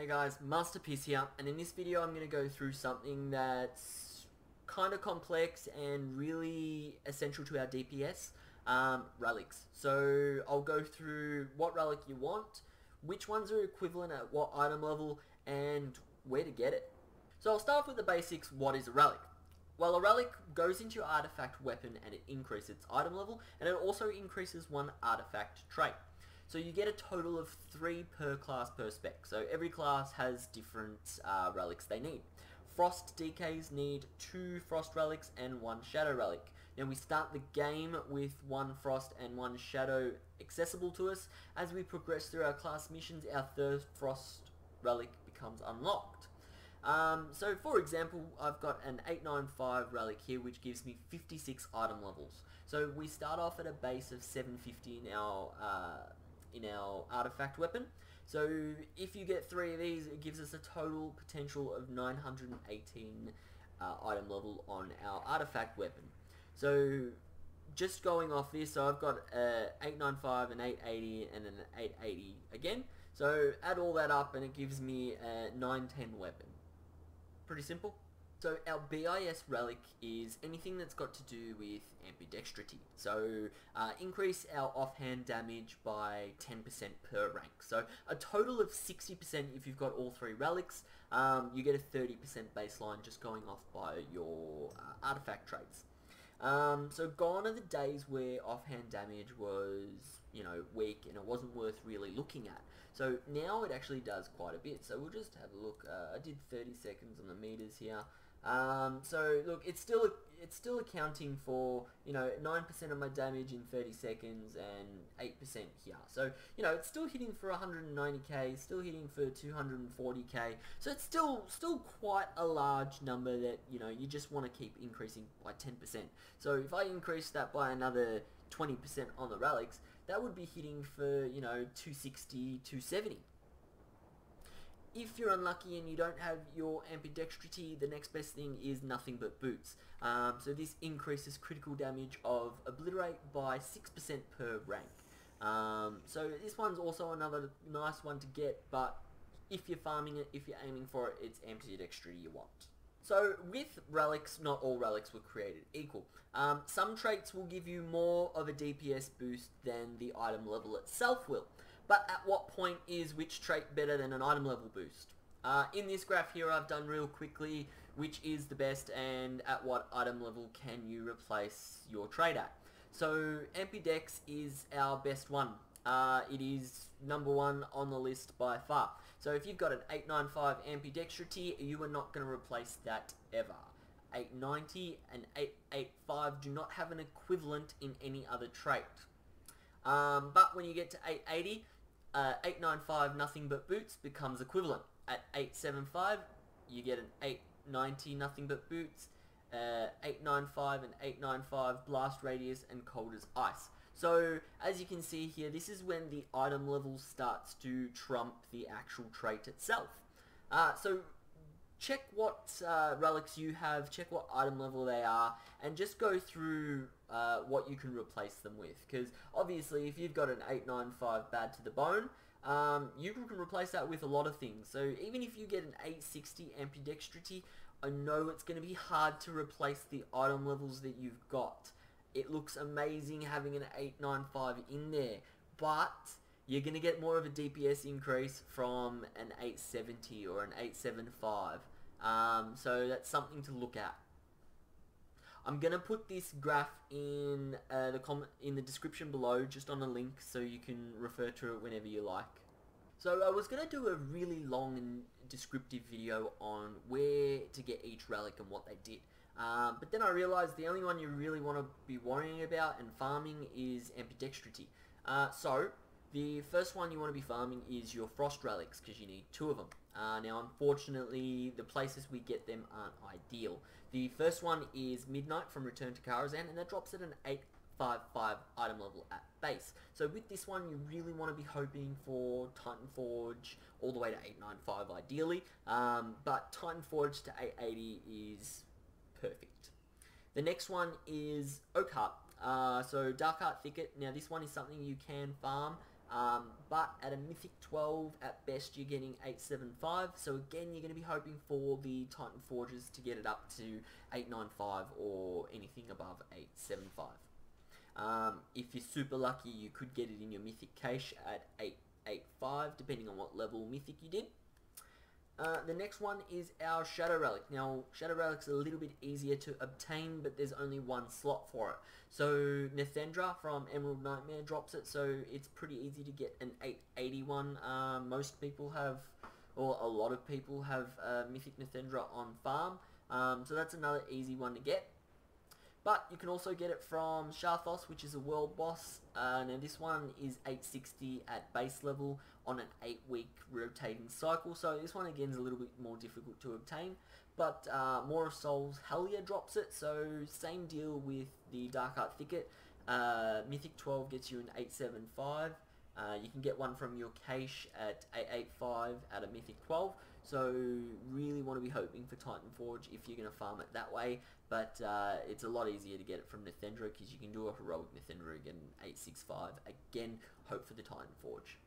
Hey guys, Masterpiss here, and in this video I'm going to go through something that's kind of complex and really essential to our DPS, relics. So I'll go through what relic you want, which ones are equivalent at what item level, and where to get it. So I'll start with the basics. What is a relic? Well, a relic goes into your artifact weapon and it increases its item level, and it also increases one artifact trait. So you get a total of 3 per class per spec. So every class has different relics they need. Frost DKs need 2 Frost relics and 1 Shadow relic. Now we start the game with 1 Frost and 1 Shadow accessible to us. As we progress through our class missions, our 3rd Frost relic becomes unlocked. So for example, I've got an 895 relic here, which gives me 56 item levels. So we start off at a base of 750 in our artifact weapon. So if you get 3 of these, it gives us a total potential of 918 item level on our artifact weapon. So just going off this, so I've got 895, an 880, and an 880 again. So add all that up and it gives me a 910 weapon. Pretty simple. So our BIS relic is anything that's got to do with ambidextrity. So increase our offhand damage by 10% per rank. So a total of 60% if you've got all 3 relics. You get a 30% baseline just going off by your artifact traits. So gone are the days where offhand damage was, weak and it wasn't worth really looking at. So now it actually does quite a bit. So we'll just have a look. I did 30 seconds on the meters here. So look, it's still accounting for 9% of my damage in 30 seconds and 8% here. So it's still hitting for 190k, still hitting for 240k. So it's still quite a large number that you just want to keep increasing by 10%. So if I increase that by another 20% on the relics, that would be hitting for 260, 270. If you're unlucky and you don't have your ambidextrity, the next best thing is nothing but boots. So this increases critical damage of obliterate by 6% per rank. So this one's also another nice one to get, but if you're farming it, if you're aiming for it, it's ambidextrity you want. So with relics, not all relics were created equal. Some traits will give you more of a DPS boost than the item level itself will. But at what point is which trait better than an item level boost? In this graph here I've done real quickly which is the best and at what item level can you replace your trait at. So Ambidex is our best one. It is number 1 on the list by far. So if you've got an 895 ambidextrity, you are not going to replace that ever. 890 and 885 do not have an equivalent in any other trait. But when you get to 880, 895 nothing but boots becomes equivalent. At 875, you get an 890 nothing but boots, 895 and 895 blast radius and cold as ice. So as you can see here, this is when the item level starts to trump the actual trait itself. So check what relics you have, check what item level they are, and just go through what you can replace them with. Because obviously if you've got an 895 bad to the bone, you can replace that with a lot of things. So even if you get an 860 ambidextrity, I know it's going to be hard to replace the item levels that you've got. It looks amazing having an 895 in there, but you're going to get more of a DPS increase from an 870 or an 875. So that's something to look at. I'm going to put this graph in the description below, just on a link, so you can refer to it whenever you like. So I was going to do a really long and descriptive video on where to get each relic and what they did. But then I realized the only one you really want to be worrying about and farming is ambidextrity. So the first one you want to be farming is your frost relics, because you need 2 of them. Now unfortunately the places we get them aren't ideal. The first one is Midnight from Return to Karazhan, and that drops at an 855 item level at base. So with this one you really want to be hoping for Titan Forge all the way to 895 ideally, but Titan Forge to 880 is perfect. The next one is Oak Heart. So Dark Heart Thicket. Now this one is something you can farm but at a Mythic 12, at best you're getting 875, so again you're going to be hoping for the Titan Forges to get it up to 895 or anything above 875. If you're super lucky, you could get it in your Mythic cache at 885, depending on what level Mythic you did. The next one is our Shadow Relic. Now, Shadow Relic's a little bit easier to obtain, but there's only one slot for it. So, Nethendra from Emerald Nightmare drops it, so it's pretty easy to get an 881. Most people have, or a lot of people have Mythic Nethendra on farm, so that's another easy one to get. But you can also get it from Sharthos, which is a world boss. Now this one is 860 at base level on an 8-week rotating cycle. So this one again is a little bit more difficult to obtain. But More of Souls Hellier drops it. So same deal with the Dark Art Thicket. Mythic 12 gets you an 875. You can get one from your cache at 885 at a Mythic 12. So really want to be hoping for Titan Forge if you're going to farm it that way. But it's a lot easier to get it from Nethendra because you can do a heroic Nethendra again 865. Again, hope for the Titan Forge.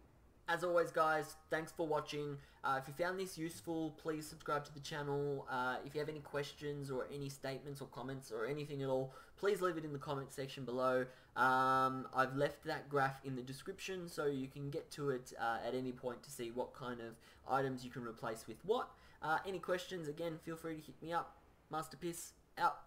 As always guys, thanks for watching. If you found this useful, please subscribe to the channel. If you have any questions or any statements or comments or anything at all, please leave it in the comment section below. I've left that graph in the description so you can get to it at any point to see what kind of items you can replace with what. Any questions, again, feel free to hit me up. Masterpiss, out.